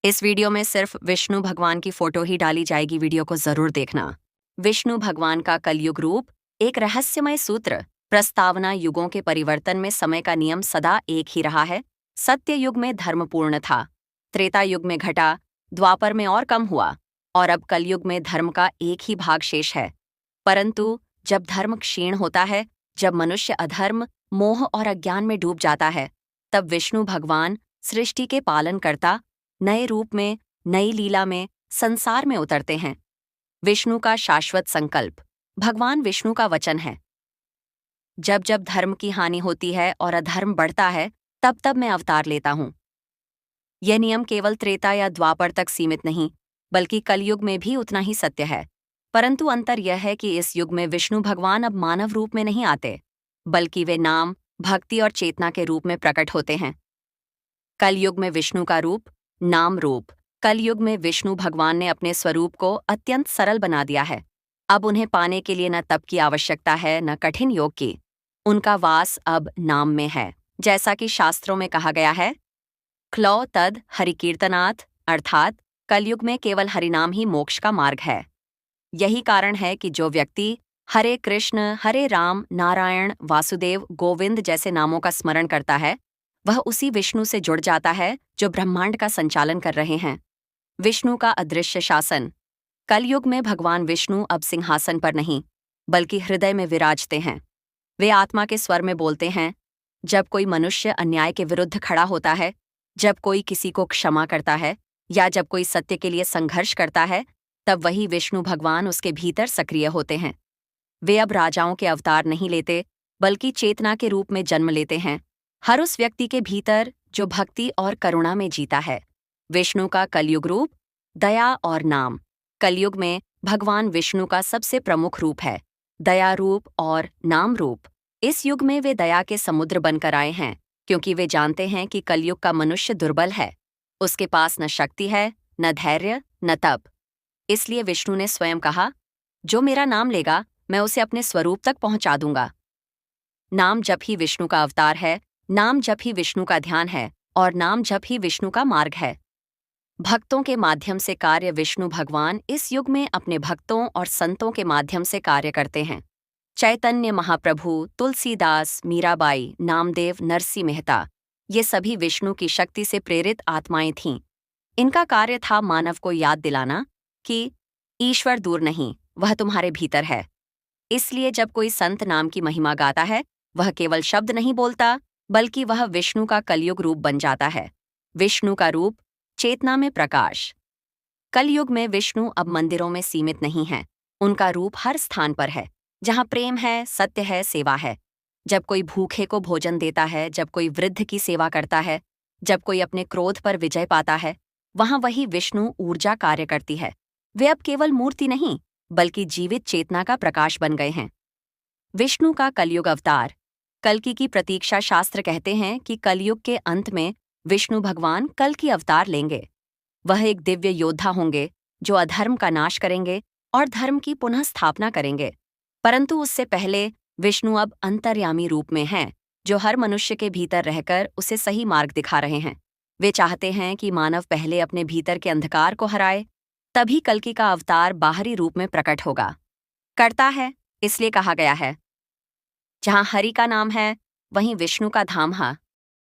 इस वीडियो में सिर्फ विष्णु भगवान की फोटो ही डाली जाएगी, वीडियो को जरूर देखना। विष्णु भगवान का कलयुग रूप एक रहस्यमय सूत्र। प्रस्तावना युगों के परिवर्तन में समय का नियम सदा एक ही रहा है। सत्य युग में धर्म पूर्ण था, त्रेता युग में घटा, द्वापर में और कम हुआ, और अब कलयुग में धर्म का एक ही भाग शेष है। परंतु जब धर्म क्षीण होता है, जब मनुष्य अधर्म, मोह और अज्ञान में डूब जाता है, तब विष्णु भगवान सृष्टि के पालन करता नए रूप में, नई लीला में संसार में उतरते हैं। विष्णु का शाश्वत संकल्प भगवान विष्णु का वचन है। जब जब धर्म की हानि होती है और अधर्म बढ़ता है, तब तब मैं अवतार लेता हूं। यह नियम केवल त्रेता या द्वापर तक सीमित नहीं, बल्कि कलयुग में भी उतना ही सत्य है। परंतु अंतर यह है कि इस युग में विष्णु भगवान अब मानव रूप में नहीं आते, बल्कि वे नाम, भक्ति और चेतना के रूप में प्रकट होते हैं। कलयुग में विष्णु का रूप नाम रूप। कलयुग में विष्णु भगवान ने अपने स्वरूप को अत्यंत सरल बना दिया है। अब उन्हें पाने के लिए न तप की आवश्यकता है, न कठिन योग की। उनका वास अब नाम में है, जैसा कि शास्त्रों में कहा गया है, क्लौ तद हरिकीर्तनाथ, अर्थात कलयुग में केवल हरिनाम ही मोक्ष का मार्ग है। यही कारण है कि जो व्यक्ति हरे कृष्ण, हरे राम, नारायण, वासुदेव, गोविंद जैसे नामों का स्मरण करता है, वह उसी विष्णु से जुड़ जाता है जो ब्रह्मांड का संचालन कर रहे हैं। विष्णु का अदृश्य शासन। कलयुग में भगवान विष्णु अब सिंहासन पर नहीं, बल्कि हृदय में विराजते हैं। वे आत्मा के स्वर में बोलते हैं। जब कोई मनुष्य अन्याय के विरुद्ध खड़ा होता है, जब कोई किसी को क्षमा करता है, या जब कोई सत्य के लिए संघर्ष करता है, तब वही विष्णु भगवान उसके भीतर सक्रिय होते हैं। वे अब राजाओं के अवतार नहीं लेते, बल्कि चेतना के रूप में जन्म लेते हैं, हर उस व्यक्ति के भीतर जो भक्ति और करुणा में जीता है। विष्णु का कलयुग रूप दया और नाम। कलयुग में भगवान विष्णु का सबसे प्रमुख रूप है दया रूप और नाम रूप। इस युग में वे दया के समुद्र बनकर आए हैं, क्योंकि वे जानते हैं कि कलयुग का मनुष्य दुर्बल है। उसके पास न शक्ति है, न धैर्य, न तप। इसलिए विष्णु ने स्वयं कहा, जो मेरा नाम लेगा, मैं उसे अपने स्वरूप तक पहुंचा दूंगा। नाम जप ही विष्णु का अवतार है, नाम जप ही विष्णु का ध्यान है, और नाम जप ही विष्णु का मार्ग है। भक्तों के माध्यम से कार्य। विष्णु भगवान इस युग में अपने भक्तों और संतों के माध्यम से कार्य करते हैं। चैतन्य महाप्रभु, तुलसीदास, मीराबाई, नामदेव, नरसी मेहता, ये सभी विष्णु की शक्ति से प्रेरित आत्माएं थीं। इनका कार्य था मानव को याद दिलाना कि ईश्वर दूर नहीं, वह तुम्हारे भीतर है। इसलिए जब कोई संत नाम की महिमा गाता है, वह केवल शब्द नहीं बोलता, बल्कि वह विष्णु का कलयुग रूप बन जाता है। विष्णु का रूप चेतना में प्रकाश। कलयुग में विष्णु अब मंदिरों में सीमित नहीं है, उनका रूप हर स्थान पर है। जहाँ प्रेम है, सत्य है, सेवा है। जब कोई भूखे को भोजन देता है, जब कोई वृद्ध की सेवा करता है, जब कोई अपने क्रोध पर विजय पाता है, वहाँ वही विष्णु ऊर्जा कार्य करती है। वे अब केवल मूर्ति नहीं, बल्कि जीवित चेतना का प्रकाश बन गए हैं। विष्णु का कलयुग अवतार। कल्कि की प्रतीक्षा। शास्त्र कहते हैं कि कलयुग के अंत में विष्णु भगवान कल की अवतार लेंगे। वह एक दिव्य योद्धा होंगे जो अधर्म का नाश करेंगे और धर्म की पुनः स्थापना करेंगे। परंतु उससे पहले विष्णु अब अंतर्यामी रूप में हैं, जो हर मनुष्य के भीतर रहकर उसे सही मार्ग दिखा रहे हैं। वे चाहते हैं कि मानव पहले अपने भीतर के अंधकार को हराए, तभी कल्कि का अवतार बाहरी रूप में प्रकट होगा। करता है, इसलिए कहा गया है, जहाँ हरि का नाम है, वहीं विष्णु का धाम है।